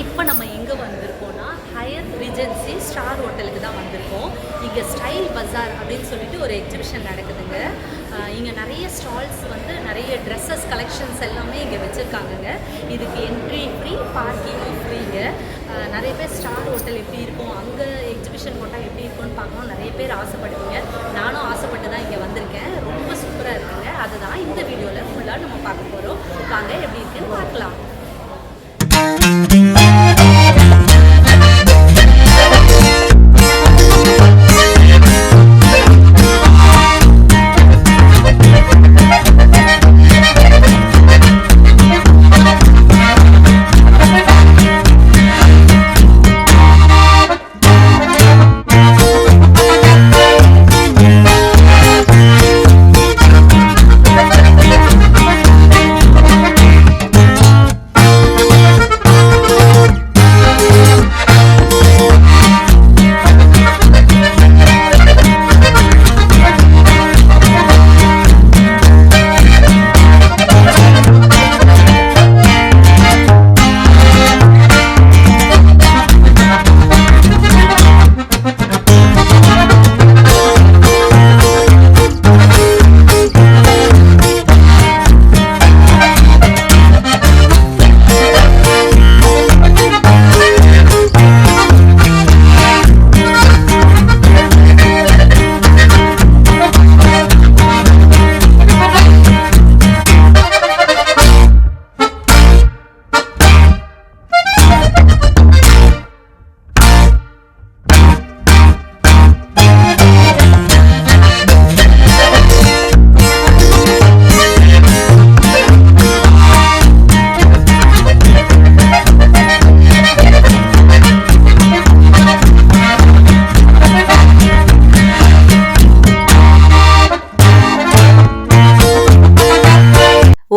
இப்போ நம்ம எங்கே வந்திருக்கோம்னா ஹயத் ரிஜென்சி ஸ்டார் ஹோட்டலுக்கு தான் வந்திருக்கோம். இங்கே ஸ்டைல் பஜார் அப்படின்னு சொல்லிட்டு ஒரு எக்ஸிபிஷன் நடக்குதுங்க. இங்கே நிறைய ஸ்டால்ஸ் வந்து நிறைய ட்ரெஸ்ஸஸ் கலெக்ஷன்ஸ் எல்லாமே இங்கே வச்சுருக்காங்கங்க. இதுக்கு என்ட்ரி ஃப்ரீ, பார்க்கிங்கும் ஃப்ரீங்க. நிறைய பேர் ஸ்டார் ஹோட்டல் எப்படி இருக்கும், அங்கே எக்ஸிபிஷன் போட்டால் எப்படி இருக்கும்னு பார்க்கணும் நிறைய பேர் ஆசைப்படுவீங்க. நானும் ஆசைப்பட்டு தான் இங்கே வந்திருக்கேன். ரொம்ப சூப்பராக இருக்குங்க. அதுதான் இந்த வீடியோவில் ஃபுல்லாக நம்ம பார்க்க போகிறோம். வாங்க எப்படி இருக்குன்னு பார்க்கலாம்.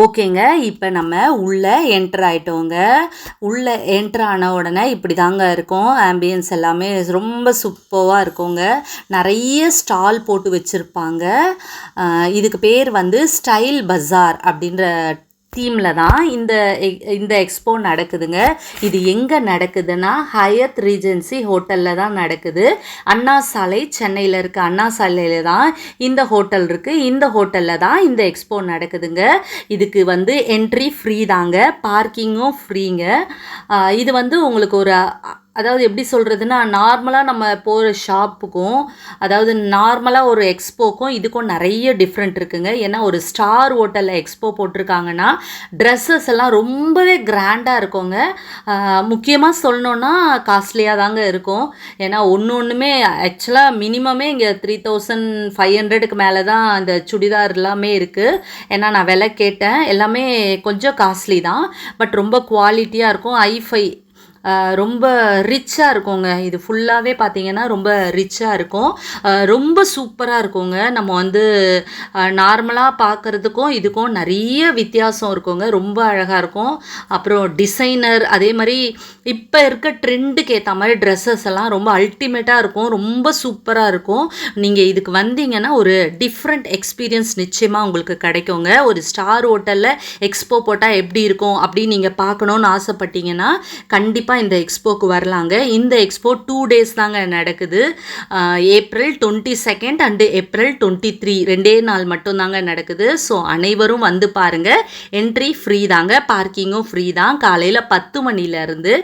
ஓகேங்க, இப்போ நம்ம உள்ளே என்ட்ரு ஆகிட்டோங்க. உள்ளே என்ட்ரு ஆன உடனே இப்படி தாங்க இருக்கும். ஆம்பியன்ஸ் எல்லாமே ரொம்ப சூப்பராக இருக்குங்க. நிறைய ஸ்டால் போட்டு வச்சுருப்பாங்க. இதுக்கு பேர் வந்து ஸ்டைல் பஜார் அப்படின்ற தீமில் தான் இந்த எக்ஸ்போ நடக்குதுங்க. இது எங்கே நடக்குதுன்னா ஹயத் ரீஜென்சி ஹோட்டலில் தான் நடக்குது. அண்ணா சாலை, சென்னையில் இருக்க அண்ணா சாலையில் தான் இந்த ஹோட்டல் இருக்குது. இந்த ஹோட்டலில் தான் இந்த எக்ஸ்போ நடக்குதுங்க. இதுக்கு வந்து என்ட்ரி ஃப்ரீ தாங்க, பார்க்கிங்கும் ஃப்ரீங்க. இது வந்து உங்களுக்கு ஒரு அதாவது எப்படி சொல்கிறதுனா, நார்மலாக நம்ம போகிற ஷாப்புக்கும் அதாவது நார்மலாக ஒரு எக்ஸ்போக்கும் இதுக்கும் நிறைய டிஃப்ரெண்ட் இருக்குங்க. ஏன்னா ஒரு ஸ்டார் ஹோட்டலில் எக்ஸ்போ போட்டிருக்காங்கன்னா ட்ரெஸ்ஸஸ் எல்லாம் ரொம்பவே கிராண்டாக இருக்குங்க. முக்கியமாக சொல்லணுன்னா காஸ்ட்லியாக தாங்க இருக்கும். ஏன்னா ஒன்றுமே ஆக்சுவலாக மினிமமே இங்கே 3500 மேலே தான் இந்த சுடிதார் எல்லாமே இருக்குது. ஏன்னா நான் விலை கேட்டேன், எல்லாமே கொஞ்சம் காஸ்ட்லி தான், பட் ரொம்ப குவாலிட்டியாக இருக்கும். ஐஃபை ரொம்ப ரிச்சாக இருக்குங்க. இது ஃபுல்லாகவே பார்த்திங்கன்னா ரொம்ப ரிச்சாக இருக்கும், ரொம்ப சூப்பராக இருக்குங்க. நம்ம வந்து நார்மலாக பார்க்குறதுக்கும் இதுக்கும் நிறைய வித்தியாசம் இருக்குங்க. ரொம்ப அழகாக இருக்கும். அப்புறம் டிசைனர், அதே மாதிரி இப்போ இருக்க ட்ரெண்டுக்கு ஏற்ற மாதிரி ட்ரெஸ்ஸஸ் எல்லாம் ரொம்ப அல்டிமேட்டாக இருக்கும், ரொம்ப சூப்பராக இருக்கும். நீங்கள் இதுக்கு வந்தீங்கன்னா ஒரு டிஃப்ரெண்ட் எக்ஸ்பீரியன்ஸ் நிச்சயமாக உங்களுக்கு கிடைக்குங்க. ஒரு ஸ்டார் ஹோட்டலில் எக்ஸ்போ போட்டால் எப்படி இருக்கும் அப்படின்னு நீங்கள் பார்க்கணுன்னு ஆசைப்பட்டீங்கன்னா கண்டிப்பாக இந்த எக்ஸ்போக்கு வரலாங்க. இந்த எக்ஸ்போ 2 days தாங்க நடக்குது. April 22 அண்டு April 23 2 நாள் மட்டும்தாங்க நடக்குது. ஸோ அனைவரும் வந்து பாருங்கள். என்ட்ரி ஃப்ரீ தாங்க, பார்க்கிங்கும் ஃப்ரீ தான். காலையில் 10 மணிலேருந்து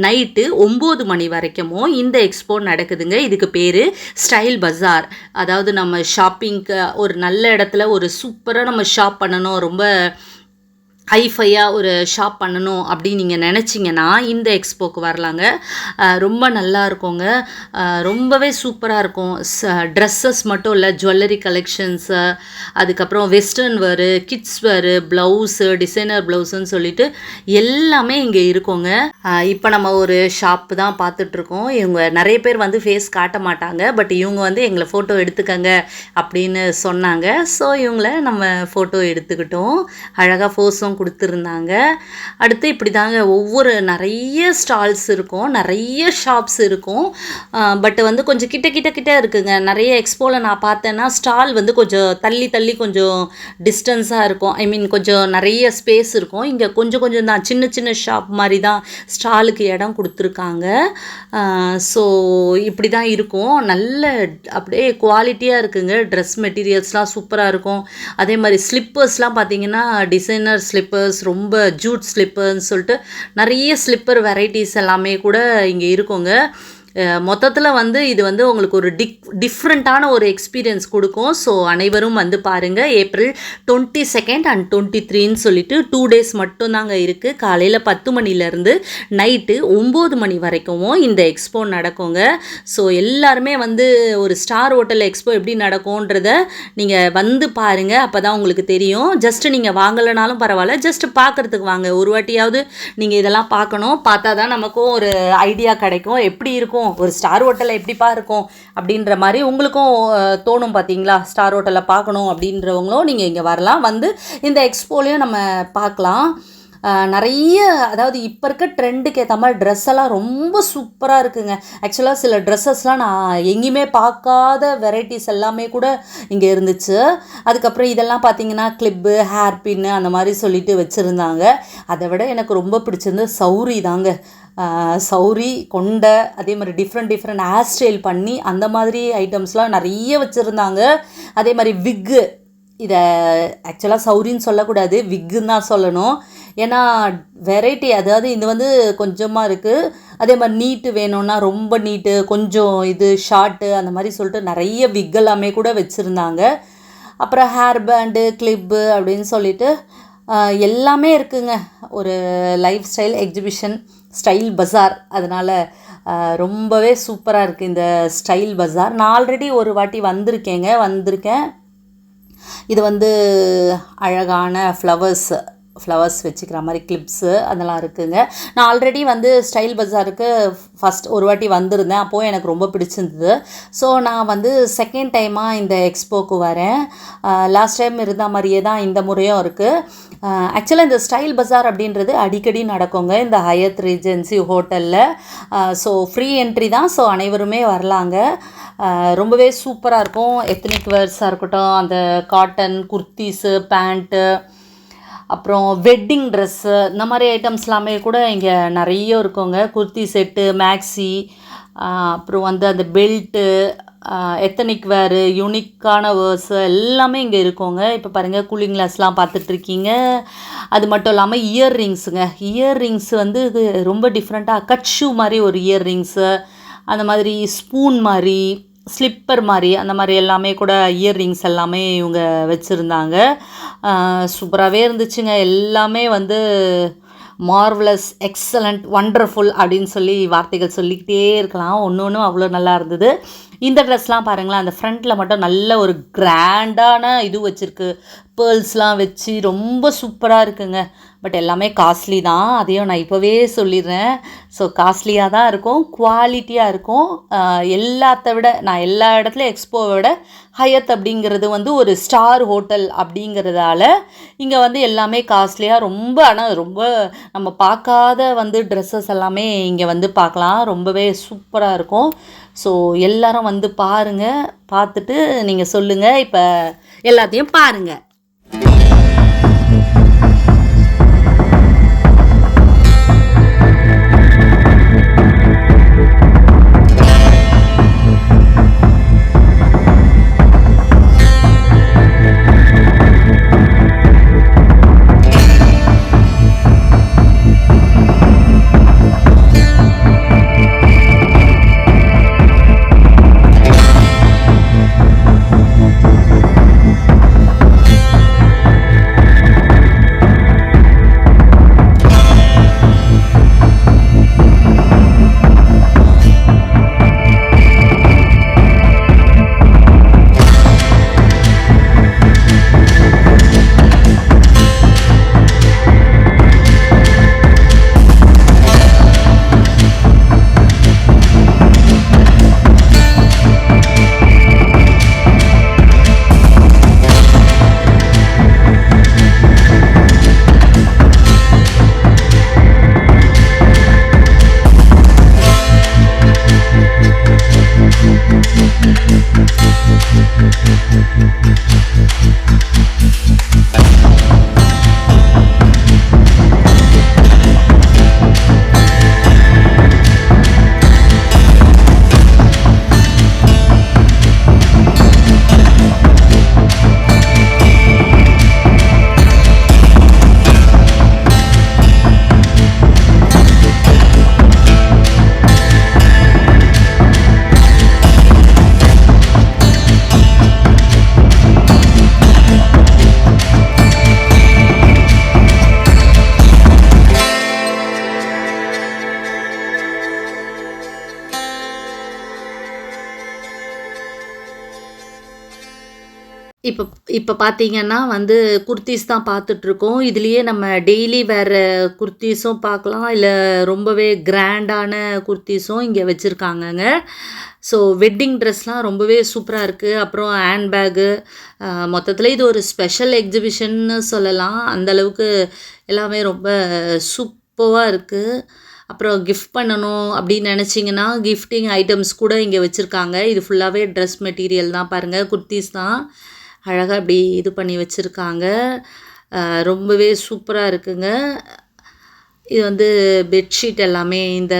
நைட்டு 9 மணி வரைக்கும் இந்த எக்ஸ்போ நடக்குதுங்க. இதுக்கு பேர் ஸ்டைல் பஜார். அதாவது நம்ம ஷாப்பிங்க்கு ஒரு நல்ல இடத்துல ஒரு சூப்பராக நம்ம ஷாப் பண்ணணும், ரொம்ப ஹைஃபையாக ஒரு ஷாப் பண்ணணும் அப்படின்னு நீங்கள் நினச்சிங்கன்னா இந்த எக்ஸ்போக்கு வரலாங்க. ரொம்ப நல்லா இருக்குங்க, ரொம்பவே சூப்பராக இருக்கும். ட்ரெஸ்ஸஸ் மட்டும் இல்லை, ஜுவல்லரி கலெக்ஷன்ஸு, அதுக்கப்புறம் வெஸ்டர்ன் வேரு, கிட்ஸ் வேரு, ப்ளவுஸு, டிசைனர் ப்ளவுஸுன்னு சொல்லிட்டு எல்லாமே இங்கே இருக்குங்க. இப்போ நம்ம ஒரு ஷாப்பு தான் பார்த்துட்ருக்கோம். இவங்க நிறைய பேர் வந்து ஃபேஸ் காட்ட மாட்டாங்க, பட் இவங்க வந்து எங்களை ஃபோட்டோ எடுத்துக்கங்க அப்படின்னு சொன்னாங்க. ஸோ இவங்கள நம்ம ஃபோட்டோ எடுத்துக்கிட்டோம். அழகாக ஃபோஸும் கொடுத்துருந்தாங்க. அடுத்து இப்படி தாங்க ஒவ்வொரு நிறைய ஸ்டால்ஸ் இருக்கும், நிறைய ஷாப்ஸ் இருக்கும். பட் வந்து கொஞ்சம் கிட்ட கிட்ட கிட்ட இருக்குங்க. நிறைய எக்ஸ்போவில் நான் பார்த்தேன்னா ஸ்டால் வந்து கொஞ்சம் தள்ளி தள்ளி கொஞ்சம் டிஸ்டன்ஸாக இருக்கும். ஐ மீன் கொஞ்சம் நிறைய ஸ்பேஸ் இருக்கும். இங்கே கொஞ்சம் கொஞ்சம் தான் சின்ன சின்ன ஷாப் மாதிரி தான் ஸ்டாலுக்கு இடம் கொடுத்துருக்காங்க. ஸோ இப்படி தான் இருக்கும். நல்ல அப்படியே குவாலிட்டியாக இருக்குங்க. ட்ரெஸ் மெட்டீரியல்ஸ்லாம் சூப்பராக இருக்கும். அதே மாதிரி ஸ்லிப்பர்ஸ்லாம் பார்த்தீங்கன்னா டிசைனர் ஸ்லிப்பர்ஸ், ரொம்ப ஜூட் ஸ்லிப்பர்னு சொல்லிட்டு நிறைய ஸ்லிப்பர் வெரைட்டிஸ் எல்லாமே கூட இங்கே இருக்குங்க. மொத்தத்தில் வந்து இது வந்து உங்களுக்கு ஒரு டிஃப்ரெண்ட்டான ஒரு எக்ஸ்பீரியன்ஸ் கொடுக்கும். ஸோ அனைவரும் வந்து பாருங்கள். ஏப்ரல் 22 அண்ட் 23ன்னு சொல்லிட்டு 2 days மட்டும்தாங்க இருக்குது. காலையில் 10 மணிலேருந்து நைட்டு 9 மணி வரைக்கும் இந்த எக்ஸ்போ நடக்குங்க. ஸோ எல்லாருமே வந்து ஒரு ஸ்டார் ஹோட்டல் எக்ஸ்போ எப்படி நடக்கும்ன்றத நீங்கள் வந்து பாருங்கள். அப்போ தான் உங்களுக்கு தெரியும். ஜஸ்ட்டு நீங்கள் வாங்கலைனாலும் பரவாயில்ல, ஜஸ்ட்டு பார்க்குறதுக்கு வாங்க. ஒரு வாட்டியாவது நீங்கள் இதெல்லாம் பார்க்கணும். பார்த்தா தான் நமக்கும் ஒரு ஐடியா கிடைக்கும். எப்படி இருக்கும் ஒரு ஸ்டார் ஹோட்டலில் எப்படிப்பா இருக்கும் அப்படின்ற மாதிரி உங்களுக்கும் தோணும். பார்த்தீங்களா, ஸ்டார் ஹோட்டலில் பார்க்கணும் அப்படின்றவங்களும் நீங்கள் இங்கே வரலாம். வந்து இந்த எக்ஸ்போலையும் நம்ம பார்க்கலாம். நிறைய அதாவது இப்போ இருக்க ட்ரெண்டுக்கு ஏற்ற மாதிரி ட்ரெஸ் எல்லாம் ரொம்ப சூப்பராக இருக்குங்க. ஆக்சுவலாக சில ட்ரெஸ்ஸஸ்லாம் நான் எங்கேயுமே பார்க்காத வெரைட்டிஸ் எல்லாமே கூட இங்கே இருந்துச்சு. அதுக்கப்புறம் இதெல்லாம் பார்த்தீங்கன்னா கிளிப்பு, ஹேர் பின்னு அந்த மாதிரி சொல்லிட்டு வச்சுருந்தாங்க. அதை விட எனக்கு ரொம்ப பிடிச்சிருந்தது சௌரி தாங்க. சௌரி, கொண்டை, அதே மாதிரி டிஃப்ரெண்ட் ஹேர் ஸ்டைல் பண்ணி அந்த மாதிரி ஐட்டம்ஸ்லாம் நிறைய வச்சுருந்தாங்க. அதே மாதிரி விக்கு, இதை ஆக்சுவலாக சௌரின்னு சொல்லக்கூடாது, விக்குன்னு தான் சொல்லணும். ஏன்னா வெரைட்டி, அதாவது இது வந்து கொஞ்சமாக இருக்குது. அதே மாதிரி நீட்டு வேணும்னா ரொம்ப நீட்டு, கொஞ்சம் இது ஷார்ட்டு, அந்த மாதிரி சொல்லிட்டு நிறைய விக் எல்லாமே கூட வச்சுருந்தாங்க. அப்புறம் ஹேர் பேண்டு, கிளிப்பு அப்படின்னு சொல்லிட்டு எல்லாமே இருக்குங்க. ஒரு லைஃப் ஸ்டைல் எக்ஸிபிஷன், ஸ்டைல் பஜார். அதனால் ரொம்பவே சூப்பராக இருக்குது இந்த ஸ்டைல் பஜார். நான் ஆல்ரெடி ஒரு வாட்டி வந்திருக்கேன். இது வந்து அழகான ஃப்ளவர்ஸ் வச்சுக்கிற மாதிரி கிளிப்ஸு அதெல்லாம் இருக்குங்க. நான் ஆல்ரெடி வந்து ஸ்டைல் பஜாருக்கு ஃபஸ்ட் ஒரு வாட்டி வந்திருந்தேன். அப்போது எனக்கு ரொம்ப பிடிச்சிருந்தது. ஸோ நான் வந்து செகண்ட் டைமாக இந்த எக்ஸ்போக்கு வரேன். லாஸ்ட் டைம் இருந்த மாதிரியே தான் இந்த முறையும் இருக்குது. ஆக்சுவலாக இந்த ஸ்டைல் பஜார் அப்படின்றது அடிக்கடி நடக்குங்க இந்த ஹயத் ரீஜென்சி ஹோட்டலில். ஸோ ஃப்ரீ என்ட்ரி தான். ஸோ அனைவருமே வரலாங்க. ரொம்பவே சூப்பராக இருக்கும். எத்னிக் வேர்ஸாக இருக்கட்டும், அந்த காட்டன் குர்த்தீஸு, பேண்ட்டு, அப்புறம் வெட்டிங் ட்ரெஸ்ஸு, இந்த மாதிரி ஐட்டம்ஸ் எல்லாமே கூட இங்கே நிறைய இருக்குங்க. குர்த்தி செட்டு, மேக்ஸி, அப்புறம் வந்து அந்த பெல்ட்டு, எத்தனிக் வேரு, யூனிக்கான வேர்ஸு எல்லாமே இங்கே இருக்குங்க. இப்போ பாருங்கள், கூலிங் கிளாஸ்லாம் பார்த்துட்ருக்கீங்க. அது மட்டும் இல்லாமல் இயர்ரிங்ஸு வந்து ரொம்ப டிஃப்ரெண்ட்டாக கட் ஷூ மாதிரி ஒரு இயர்ரிங்ஸு, அந்த மாதிரி ஸ்பூன் மாதிரி, ஸ்லிப்பர் மாதிரி, அந்த மாதிரி எல்லாமே கூட இயர்ரிங்ஸ் எல்லாமே இவங்க வச்சுருந்தாங்க. சூப்பராகவே இருந்துச்சுங்க. எல்லாமே வந்து மார்வலஸ், எக்ஸலண்ட், வண்டர்ஃபுல் அப்படின்னு சொல்லி வார்த்தைகள் சொல்லிக்கிட்டே இருக்கலாம். ஒன்று அவ்வளோ நல்லா இருந்தது. இந்த ட்ரெஸ்லாம் பாருங்களேன், அந்த ஃப்ரண்ட்டில் மட்டும் நல்ல ஒரு கிராண்டான இது வச்சுருக்கு, பேர்ல்ஸ்லாம் வச்சு ரொம்ப சூப்பராக இருக்குங்க. பட் எல்லாமே காஸ்ட்லி தான், அதையும் நான் இப்போவே சொல்லிடுறேன். ஸோ காஸ்ட்லியாக தான் இருக்கும், குவாலிட்டியாக இருக்கும். எல்லாத்த விட நான் எல்லா இடத்துலையும் எக்ஸ்போவை விட ஹயத் அப்படிங்கிறது வந்து ஒரு ஸ்டார் ஹோட்டல் அப்படிங்கிறதால இங்கே வந்து எல்லாமே காஸ்ட்லியாக ரொம்ப, ஆனால் ரொம்ப நம்ம பார்க்காத வந்து ட்ரெஸ்ஸஸ் எல்லாமே இங்கே வந்து பார்க்கலாம். ரொம்பவே சூப்பராக இருக்கும். ஸோ எல்லாரும் வந்து பாருங்கள், பார்த்துட்டு நீங்கள் சொல்லுங்கள். இப்போ எல்லாத்தையும் பாருங்கள். இப்போ இப்போ பார்த்தீங்கன்னா வந்து குர்தீஸ் தான் பார்த்துட்ருக்கோம். இதுலயே நம்ம டெய்லி வேர் குர்தீஸும் பார்க்கலாம். இல்ல ரொம்பவே கிராண்டான குர்தீஸும் இங்க வச்சிருக்காங்கங்க. ஸோ வெட்டிங் ட்ரெஸ்லாம் ரொம்பவே சூப்பரா இருக்கு. அப்புறம் ஹேண்ட் பேக்கு மொத்தத்துல இது ஒரு ஸ்பெஷல் எக்ஸிபிஷன்னு சொல்லலாம். அந்த அளவுக்கு எல்லாமே ரொம்ப சூப்பர்வா இருக்கு. அப்புறம் கிஃப்ட் பண்ணணும் அப்படின்னு நினச்சிங்கன்னா, கிஃப்டிங் ஐட்டம்ஸ் கூட இங்கே வச்சுருக்காங்க. இது ஃபுல்லாகவே ட்ரெஸ் மெட்டீரியல் தான் பாருங்கள், குர்தீஸ் தான். அழகாக இப்படி இது பண்ணி வச்சுருக்காங்க. ரொம்பவே சூப்பராக இருக்குங்க. இது வந்து பெட்ஷீட் எல்லாமே இந்த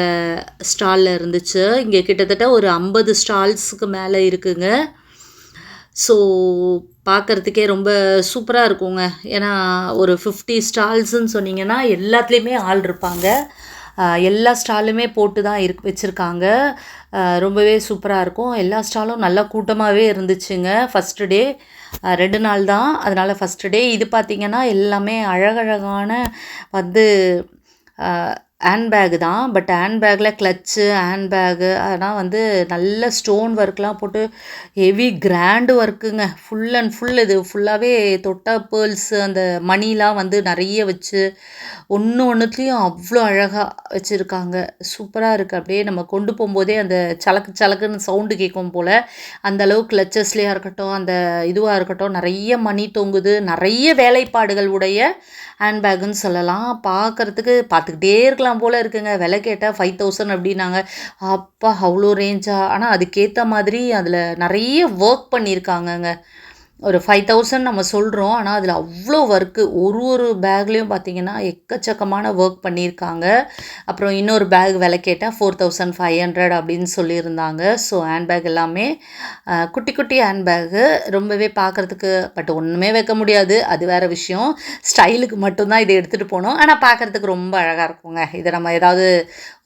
ஸ்டாலில் இருந்துச்சு. இங்கே கிட்டத்தட்ட ஒரு 50 ஸ்டால்ஸுக்கு மேலே இருக்குங்க. ஸோ பார்க்குறதுக்கே ரொம்ப சூப்பராக இருக்குங்க. ஏன்னா ஒரு 50 ஸ்டால்ஸுன்னு சொன்னீங்கன்னா எல்லாத்துலேயுமே ஆள் இருப்பாங்க. எல்லா ஸ்டாலுமே போட்டு தான் வச்சுருக்காங்க. ரொம்பவே சூப்பராக இருக்கும். எல்லா ஸ்டாலும் நல்லா கூட்டமாகவே இருந்துச்சுங்க. ஃபஸ்ட்டு டே 2 நாள் தான். அதனால் ஃபஸ்ட்டு டே இது பார்த்திங்கன்னா எல்லாமே அழகழகான வந்து ஹேண்ட் பேக் தான். பட் ஹேண்ட் பேக்கில் கிளச்சு, ஹேண்ட் பேகு ஆனால் வந்து நல்ல ஸ்டோன் ஒர்க்லாம் போட்டு ஹெவி கிராண்டு ஒர்க்குங்க. ஃபுல் அண்ட் ஃபுல் இது ஃபுல்லாகவே தொட்டா பேர்ல்ஸு அந்த மணிலாம் வந்து நிறைய வச்சு ஒன்றுத்துலேயும் அவ்வளோ அழகாக வச்சுருக்காங்க. சூப்பராக இருக்குது. அப்படியே நம்ம கொண்டு போகும்போதே அந்த சலக்கு சலக்குன்னு சவுண்டு கேட்கும் போல் அந்த அளவுக்கு கிளச்சஸ்லேயாக இருக்கட்டும், அந்த இதுவாக இருக்கட்டும், நிறைய மணி தொங்குது. நிறைய வேலைப்பாடுகள் உடைய ஹேண்ட்பேக்குன்னு சொல்லலாம். பார்த்துக்கிட்டே இருக்கலாம் போல் இருக்குங்க. விலை கேட்டால் 5000 அப்படின்னாங்க. அப்பா அவ்வளோ ரேஞ்சா? ஆனால் அதுக்கேற்ற மாதிரி அதில் நிறைய ஒர்க் பண்ணியிருக்காங்கங்க. ஒரு 5000 நம்ம சொல்கிறோம். ஆனால் அதில் அவ்வளோ ஒர்க்கு. ஒரு பேக்லேயும் பார்த்திங்கன்னா எக்கச்சக்கமான ஒர்க் பண்ணியிருக்காங்க. அப்புறம் இன்னொரு பேக் விலை கேட்டால் 4500 அப்படின்னு சொல்லியிருந்தாங்க. ஸோ ஹேண்ட்பேக் எல்லாமே குட்டி குட்டி ஹேண்ட்பேகு ரொம்பவே பார்க்குறதுக்கு, பட் ஒன்றுமே வைக்க முடியாது, அது வேறு விஷயம். ஸ்டைலுக்கு மட்டும்தான் இதை எடுத்துகிட்டு போகணும். ஆனால் பார்க்குறதுக்கு ரொம்ப அழகாக இருக்குங்க. இதை நம்ம ஏதாவது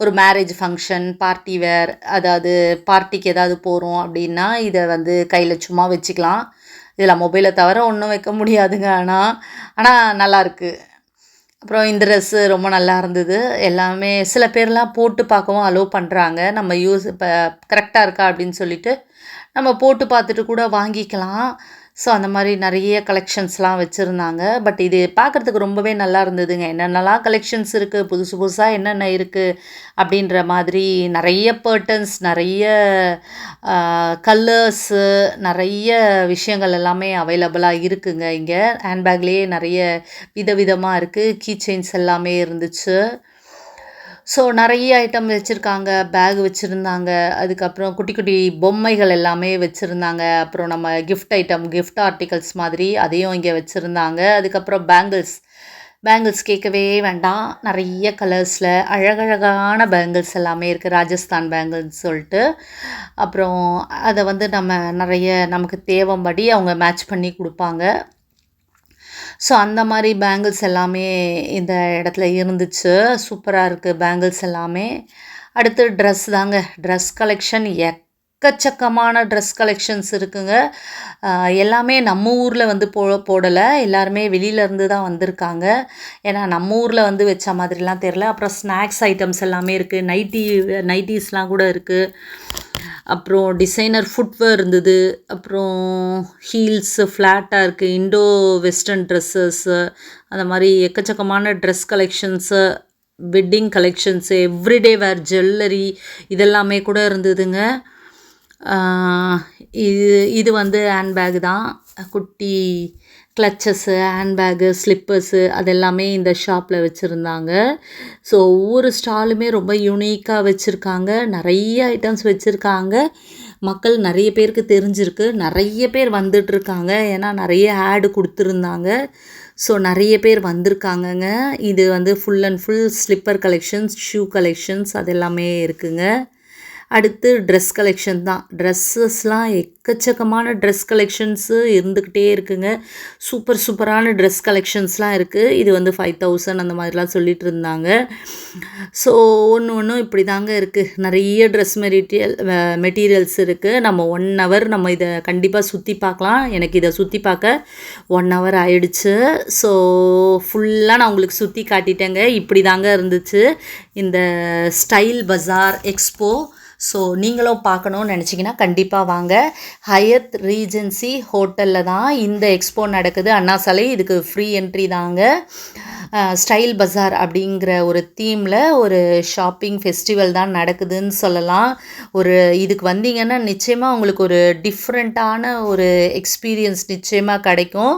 ஒரு மேரேஜ் ஃபங்க்ஷன், பார்ட்டி வேர், அதாவது பார்ட்டிக்கு ஏதாவது போகிறோம் அப்படின்னா இதை வந்து கையில் சும்மா வச்சுக்கலாம். இதில் மொபைலை தவிர ஒன்றும் வைக்க முடியாதுங்க. ஆனால் நல்லாயிருக்கு. அப்புறம் இந்த ட்ரெஸ்ஸு ரொம்ப நல்லா இருந்தது. எல்லாமே சில பேர்லாம் போட்டு பார்க்கவும் அலோவ் பண்ணுறாங்க. நம்ம இப்போ கரெக்டாக இருக்கா அப்படின்னு சொல்லிட்டு நம்ம போட்டு பார்த்துட்டு கூட வாங்கிக்கலாம். ஸோ அந்த மாதிரி நிறைய கலெக்ஷன்ஸ்லாம் வச்சுருந்தாங்க. பட் இது பார்க்குறதுக்கு ரொம்பவே நல்லா இருந்ததுங்க. என்னென்னலாம் கலெக்ஷன்ஸ் இருக்குது, புதுசு புதுசாக என்னென்ன இருக்குது அப்படின்ற மாதிரி நிறைய பேட்டர்ன்ஸ், நிறைய கலர்ஸு, நிறைய விஷயங்கள் எல்லாமே அவைலபிளாக இருக்குங்க. இங்கே ஹேண்ட்பேக்லேயே நிறைய விதவிதமாக இருக்குது. கீ செயின்ஸ் எல்லாமே இருந்துச்சு. ஸோ நிறைய ஐட்டம் வச்சுருக்காங்க. பேக் வச்சுருந்தாங்க. அதுக்கப்புறம் குட்டி குட்டி பொம்மைகள் எல்லாமே வச்சுருந்தாங்க. அப்புறம் நம்ம கிஃப்ட் ஆர்டிகல்ஸ் மாதிரி அதையும் இங்கே வச்சுருந்தாங்க. அதுக்கப்புறம் பேங்கிள்ஸ் கேட்கவே வேண்டாம். நிறைய கலர்ஸில் அழகழகான பேங்கிள்ஸ் எல்லாமே இருக்குது. ராஜஸ்தான் பேங்கிள்ஸ் சொல்லிட்டு. அப்புறம் அதை வந்து நம்ம நிறைய நமக்கு தேவைப்படி அவங்க மேட்ச் பண்ணி கொடுப்பாங்க. ஸோ அந்த மாதிரி பேங்கிள்ஸ் எல்லாமே இந்த இடத்துல இருந்துச்சு. சூப்பராக இருக்குது பேங்கிள்ஸ் எல்லாமே. அடுத்து ட்ரெஸ் தாங்க. ட்ரெஸ் கலெக்ஷன் எக்கச்சக்கமான ட்ரெஸ் கலெக்ஷன்ஸ் இருக்குங்க. எல்லாமே நம்ம ஊரில் வந்து போடலை. எல்லாருமே வெளியிலேருந்து தான் வந்திருக்காங்க. ஏன்னா நம்ம ஊரில் வந்து வச்ச மாதிரிலாம் தெரில. அப்புறம் ஸ்நாக்ஸ் ஐட்டம்ஸ் எல்லாமே இருக்குது. நைட்டிஸ்லாம் கூட இருக்குது. அப்புறம் டிசைனர் ஃபுட்வேர் இருந்தது. அப்புறம் ஹீல்ஸு ஃப்ளாட்டாக இருக்குது. இண்டோ வெஸ்டர்ன் ட்ரெஸ்ஸஸ்ஸு அந்த மாதிரி எக்கச்சக்கமான dress collections, wedding collections, everyday wear jewellery இதெல்லாமே கூட இருந்ததுங்க. இது வந்து ஹேண்ட்பேக் தான். குட்டி கிளச்சஸ்ஸு, ஹேண்ட்பேகு, ஸ்லிப்பர்ஸு அதெல்லாமே இந்த ஷாப்பில் வச்சுருந்தாங்க. ஸோ ஒவ்வொரு ஸ்டாலுமே ரொம்ப யூனிக்காக வச்சுருக்காங்க. நிறைய ஐட்டம்ஸ் வச்சுருக்காங்க. மக்கள் நிறைய பேருக்கு தெரிஞ்சிருக்கு. நிறைய பேர் வந்துட்டுருக்காங்க. ஏன்னா நிறைய ஆடு கொடுத்துருந்தாங்க. ஸோ நிறைய பேர் வந்திருக்காங்கங்க. இது வந்து full and full slipper collections, shoe collections அது எல்லாமே இருக்குங்க. அடுத்து ட்ரெஸ் கலெக்ஷன் தான். ட்ரெஸ்ஸஸ்லாம் எக்கச்சக்கமான ட்ரெஸ் கலெக்ஷன்ஸு இருந்துக்கிட்டே இருக்குங்க. சூப்பரான ட்ரெஸ் கலெக்ஷன்ஸ்லாம் இருக்குது. இது வந்து 5000 அந்த மாதிரிலாம் சொல்லிகிட்டு இருந்தாங்க. ஸோ ஒன்றும் இப்படி தாங்க இருக்குது. நிறைய ட்ரெஸ் மெட்டீரியல்ஸ் இருக்குது. நம்ம 1 hour நம்ம இதை கண்டிப்பாக சுற்றி பார்க்கலாம். எனக்கு இதை சுற்றி பார்க்க 1 hour ஆயிடுச்சு. ஸோ ஃபுல்லாக நான் உங்களுக்கு சுற்றி காட்டிட்டேங்க. இப்படி தாங்க இருந்துச்சு இந்த ஸ்டைல் பஜார் எக்ஸ்போ. ஸோ நீங்களும் பார்க்கணுன்னு நினச்சிங்கன்னா கண்டிப்பாக வாங்க. ஹயத் ரீஜென்சி ஹோட்டலில் தான் இந்த எக்ஸ்போ நடக்குது. அண்ணா சாலை. இதுக்கு ஃப்ரீ என்ட்ரி தாங்க. ஸ்டைல் பஜார் அப்படிங்கிற ஒரு தீமில் ஒரு ஷாப்பிங் ஃபெஸ்டிவல் தான் நடக்குதுன்னு சொல்லலாம். இதுக்கு வந்தீங்கன்னா நிச்சயமாக உங்களுக்கு ஒரு டிஃப்ரெண்ட்டான ஒரு எக்ஸ்பீரியன்ஸ் நிச்சயமாக கிடைக்கும்.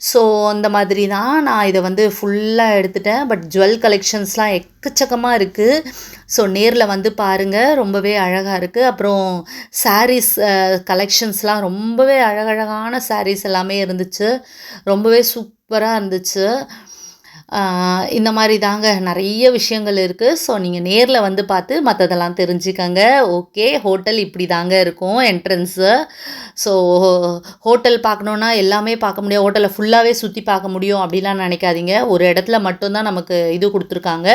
ஸோ அந்த மாதிரி தான் நான் இதை ஃபுல்லாக எடுத்துட்டேன். பட் ஜுவல் கலெக்ஷன்ஸ்லாம் எக்கச்சக்கமாக இருக்குது. ஸோ நேரில் பாருங்கள், ரொம்பவே அழகாக இருக்குது. அப்புறம் சாரீஸ் கலெக்ஷன்ஸ்லாம் ரொம்பவே அழகழகான சாரீஸ் எல்லாமே இருந்துச்சு. ரொம்பவே சூப்பராக இருந்துச்சு. இந்த மாதிரி தாங்க நிறைய விஷயங்கள் இருக்குது. ஸோ நீங்கள் நேரில் பார்த்து மற்றதெல்லாம் தெரிஞ்சுக்கங்க. ஓகே, ஹோட்டல் இப்படி தாங்க இருக்கும் என்ட்ரன்ஸு. ஸோ ஹோட்டல் பார்க்கணுன்னா எல்லாமே பார்க்க முடியும். ஹோட்டலை ஃபுல்லாகவே சுற்றி பார்க்க முடியும் அப்படிலாம் நினைக்காதீங்க. ஒரு இடத்துல மட்டும்தான் நமக்கு இது கொடுத்துருக்காங்க.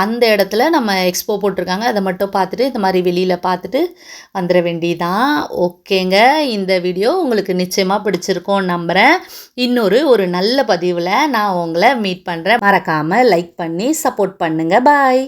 அந்த இடத்துல நம்ம எக்ஸ்போ போட்டிருக்காங்க. அதை மட்டும் பார்த்துட்டு இந்த மாதிரி வெளியில் பார்த்துட்டு வந்துட வேண்டியதான். ஓகேங்க, இந்த வீடியோ உங்களுக்கு நிச்சயமாக பிடிச்சிருக்கோன்னு நம்புகிறேன். ஒரு நல்ல பதிவில் நான் உங்களை மீட் பண்ணுறேன். மறக்காமல் லைக் பண்ணி சப்போர்ட் பண்ணுங்கள். பாய்.